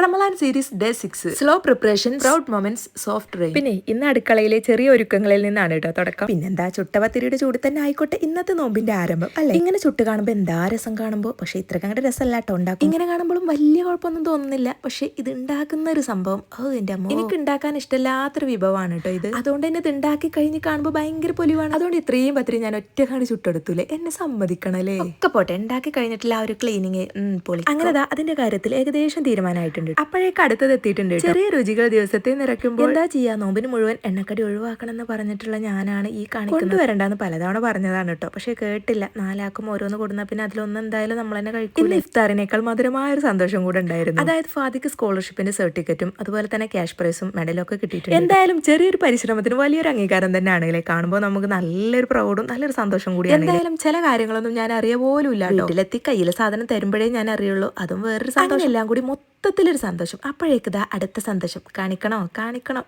റമലാൻ series day 6 slow preparation proud moments soft rain. പിന്നെ ഇന്ന് അടുക്കളയിലെ ചെറിയ ഒരുക്കങ്ങളിൽ നിന്നാണ് കേട്ടോ തുടക്കം. പിന്നെന്താ ചുട്ടപത്തിരിയുടെ ചൂട് തന്നെ ആയിക്കോട്ടെ ഇന്നത്തെ നോമ്പിന്റെ ആരംഭം അല്ലെ. ഇങ്ങനെ ചുട്ട് കാണുമ്പോൾ എന്താ രസം കാണുമ്പോൾ, പക്ഷെ ഇത്രക്ക് അങ്ങോട്ട് രസമല്ല കേട്ടോ ഉണ്ടാക്കും. ഇങ്ങനെ കാണുമ്പോഴും വലിയ കുഴപ്പമൊന്നും തോന്നുന്നില്ല, പക്ഷെ ഇത് ഉണ്ടാക്കുന്ന ഒരു സംഭവം എന്റെ അമ്മ, എനിക്ക് ഉണ്ടാക്കാൻ ഇഷ്ടമില്ലാത്തൊരു വിഭവമാണ് കേട്ടോ ഇത്. അതുകൊണ്ട് തന്നെ ഇത് ഉണ്ടാക്കി കഴിഞ്ഞ് കാണുമ്പോൾ ഭയങ്കര പൊലിവാണ്. അതുകൊണ്ട് ഇത്രയും പത്തിരി ഞാൻ ഒറ്റക്കാണ്ട് ചുട്ടെടുത്തൂലേ, എന്നെ സമ്മതിക്കണല്ലേ. ഒക്കെ പോട്ടെ, ഉണ്ടാക്കി കഴിഞ്ഞിട്ടില്ല ആ ഒരു ക്ലീനിങ് പൊളി. അങ്ങനെ അതിന്റെ കാര്യത്തിൽ ഏകദേശം തീരുമാനമായിട്ടുണ്ട്. അപ്പോഴേക്ക് അടുത്തത് എത്തിയിട്ടുണ്ട്. ചെറിയ രുചികൾ ദിവസത്തെ നിറയ്ക്കുമ്പോൾ എന്താ ചെയ്യാ, നോമ്പിന് മുഴുവൻ എണ്ണക്കടി ഒഴിവാക്കണം എന്ന് പറഞ്ഞിട്ടുള്ള ഞാനാണ് ഈ കാണിക്കുന്നത്. വരണ്ടെന്ന് പലതവണ പറഞ്ഞതാണ് കേട്ടോ, പക്ഷെ കേട്ടില്ല. 4 ആക്കും ഓരോന്ന് കൊടുന്ന പിന്നെ അതിലൊന്നും എന്തായാലും നമ്മൾ തന്നെ കഴിക്കും. ഇന്ന് ഇഫ്താറിനേക്കാൾ മധുരമായ ഒരു സന്തോഷം കൂടെ ഉണ്ടായിരുന്നു. അതായത് ഫാദിക്ക് സ്കോളർഷിപ്പിന്റെ സർട്ടിഫിക്കറ്റും അതുപോലെ തന്നെ ക്യാഷ് പ്രൈസും മെഡലും ഒക്കെ കിട്ടിയിട്ടുണ്ട്. എന്തായാലും ചെറിയൊരു പരിശ്രമത്തിന് വലിയൊരു അംഗീകാരം തന്നെ ആണെങ്കിലേ കാണുമ്പോൾ നമുക്ക് നല്ലൊരു പ്രൗഡും നല്ലൊരു സന്തോഷം കൂടിയാണ്. എന്തായാലും ചില കാര്യങ്ങളൊന്നും ഞാൻ അറിയ പോലും ഇല്ല. വീട്ടിലെത്തി കയ്യിലെ സാധനം തരുമ്പോഴേ ഞാൻ അറിയുള്ളൂ, അതും വേറൊരു സന്തോഷം. എല്ലാം കൂടി മൊത്തത്തിലൊരു സന്തോഷം. അപ്പോഴേക്ക് ഇതാ അടുത്ത സന്തോഷം കാണിക്കണോ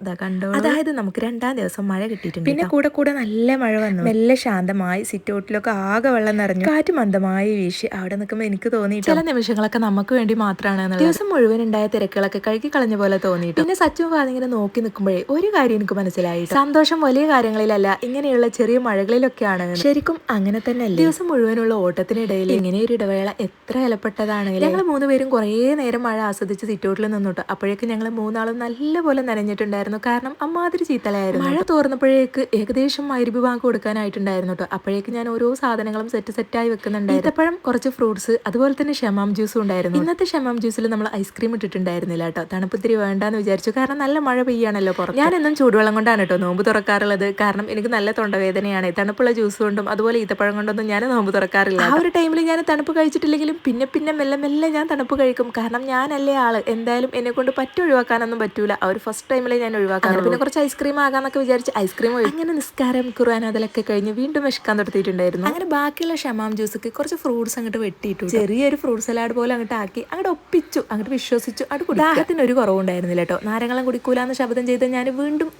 ഇതാ കണ്ടോ. അതായത് നമുക്ക് 2ാം ദിവസം മഴ കിട്ടിയിട്ടുണ്ട്. പിന്നെ കൂടെ നല്ല മഴ വന്നു. മെല്ലെ ശാന്തമായി സിറ്റ് ഔട്ടിലൊക്കെ ആകെ വെള്ളം നിറഞ്ഞു. കാറ്റ് മന്ദമായി വീശി. അവിടെ നിൽക്കുമ്പോൾ എനിക്ക് തോന്നി ചില നിമിഷങ്ങളൊക്കെ നമുക്ക് വേണ്ടി മാത്രമാണ്. ദിവസം മുഴുവൻ ഉണ്ടായ തിരക്കുകളൊക്കെ കഴുകി കളഞ്ഞ പോലെ തോന്നിയിട്ട് പിന്നെ സച്ചും ഇങ്ങനെ നോക്കി നിൽക്കുമ്പോഴേ ഒരു കാര്യം എനിക്ക് മനസ്സിലായി. സന്തോഷം വലിയ കാര്യങ്ങളിലല്ല, ഇങ്ങനെയുള്ള ചെറിയ മഴകളിലൊക്കെയാണ്. ശരിക്കും അങ്ങനെ തന്നെ അല്ലേ. ദിവസം മുഴുവനുള്ള ഓട്ടത്തിനിടയിൽ ഇങ്ങനെ ഒരു ഇടവേള എത്ര വിലപ്പെട്ടതാണ്. ഞങ്ങൾ 3 പേരും കുറേ നേരം മഴ ആസ്വദിച്ച് സിറ്റൗട്ടിൽ നിന്നിട്ട് അപ്പോഴേക്ക് ഞങ്ങൾ 3 നല്ലപോലെ നനഞ്ഞിട്ടുണ്ടായിരുന്നു. കാരണം അമ്മാതിരി ചീത്തലായിരുന്നു. മഴ തോർന്നപ്പോഴേക്ക് ഏകദേശം മഗ്‌രിബ് ബാങ്ക് കൊടുക്കാനായിട്ടുണ്ടായിരുന്നു കേട്ടോ. അപ്പോഴേക്ക് ഞാൻ ഓരോ സാധനങ്ങളും സെറ്റായി വെക്കുന്നുണ്ടായിരുന്നു. ഈത്തപ്പഴം, കുറച്ച് ഫ്രൂട്ട്സ്, അതുപോലെ തന്നെ ഷമാം ജ്യൂസും ഉണ്ടായിരുന്നു. ഇന്നത്തെ ഷമാം ജ്യൂസിൽ നമ്മൾ ഐസ്ക്രീം ഇട്ടിട്ടുണ്ടായിരുന്നില്ല കേട്ടോ. തണുപ്പത്തിരി വേണ്ടാന്ന് വിചാരിച്ചു, കാരണം നല്ല മഴ പെയ്യാണല്ലോ പുറത്ത്. ഞാൻ എന്നും ചൂടുവെള്ളം കൊണ്ടാണ് കേട്ടോ നോമ്പ് തുറക്കാറുള്ളത്. കാരണം എനിക്ക് നല്ല തൊണ്ടവേദനയാണ്. തണുപ്പുള്ള ജ്യൂസ് കൊണ്ടും അതുപോലെ ഈത്തപ്പഴം കൊണ്ടൊന്നും ഞാൻ നോമ്പ് തുറക്കാറില്ല. ആ ഒരു ടൈമിൽ ഞാൻ തണുപ്പ് കഴിച്ചിട്ടില്ലെങ്കിലും പിന്നെ മെല്ലെ ഞാൻ തണുപ്പ് കഴിക്കും. കാരണം ഞാനല്ലേ ആള്, എന്തായാലും എന്നെ കൊണ്ട് ഒഴിവാക്കാനൊന്നും പറ്റൂല. ആ ഒരു ഫസ്റ്റ് ടൈമിലെ ഞാൻ ഒഴിവാക്കാറുള്ളൂ. പിന്നെ കുറച്ച് ഐസ്ക്രീം ആകാന്നൊക്കെ വിചാരിച്ച് ഐസ്ക്രീം അങ്ങനെ നിസ്കാരം ഖുർആൻ അതിലൊക്കെ കഴിഞ്ഞ് വീണ്ടും വിശക്കാൻ തുടത്തിയിട്ടുണ്ടായിരുന്നു. അങ്ങനെ ബാക്കിയുള്ള ഷമാം ജ്യൂസൊക്കെ കുറച്ച് ഫ്രൂട്ട്സ് അങ്ങോട്ട് വെട്ടിയിട്ടു, ചെറിയൊരു ഫ്രൂട്ട് സലാഡ് പോലെ അങ്ങോട്ട് ആക്കി അങ്ങോട്ട് ഒപ്പിച്ചു, അങ്ങോട്ട് വിശ്വസിച്ചു. അത് ദാഹത്തിന് ഒരു കുറവുണ്ടായിരുന്നില്ല കേട്ടോ. നാരങ്ങളും കുടിക്കൂലെന്ന് ശബ്ദം ചെയ്ത് ഞാൻ വീണ്ടും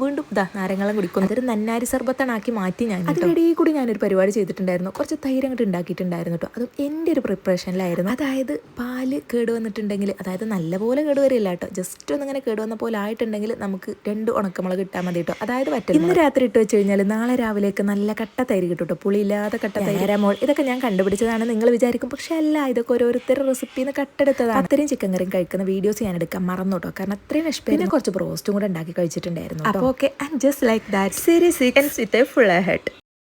നാരങ്ങളും കുടിക്കുന്നു. അതൊരു നന്നാരി സർബത്തണാക്കി മാറ്റി. ഞാൻ അതിനിടയിൽ കൂടി ഞാനൊരു പരിപാടി ചെയ്തിട്ടുണ്ടായിരുന്നു. കുറച്ച് തൈര് അങ്ങോട്ട് ഉണ്ടാക്കിയിട്ടുണ്ടായിരുന്നു കേട്ടോ. അതും എൻ്റെ ഒരു പ്രിപ്പറേഷനിലായിരുന്നു. അതായത് പാല് കേടുവന്നിട്ടുണ്ടെങ്കിൽ, അതായത് നല്ലപോലെ കേടുവരില്ല കേട്ടോ, ജസ്റ്റ് ഒന്നിങ്ങനെ കേടുവന്ന പോലെ ആയിട്ടുണ്ടെങ്കിൽ നമുക്ക് 2 ഉണക്കമുളക് ഇട്ടാൽ മതി കേട്ടോ. അതായത് ഇന്ന് രാത്രി ഇട്ട് വെച്ച് കഴിഞ്ഞാൽ നാളെ രാവിലേക്ക് നല്ല കട്ട തൈര് കിട്ടും കേട്ടോ. പുളിയില്ലാത്ത കട്ട തൈര്. ഇതൊക്കെ ഞാൻ കണ്ടുപിടിച്ചതാണ് നിങ്ങൾ വിചാരിക്കും, പക്ഷെ അല്ല, ഇതൊക്കെ ഓരോരുത്തരുടെ റെസിപ്പിന്ന് കട്ടെടുത്തതാണ്. അത്രയും ചിക്കൻ കറിയും കഴിക്കുന്ന വീഡിയോസ് ഞാൻ എടുക്കാൻ മറന്നു കേട്ടോ, കാരണം അത്രയും വിഷപ്പിന് കുറച്ച് ബ്രോസ്റ്റും കൂടെ ഉണ്ടാക്കി കഴിച്ചിട്ടുണ്ടായിരുന്നു. അപ്പോൾ okay, and just like that series with a full head.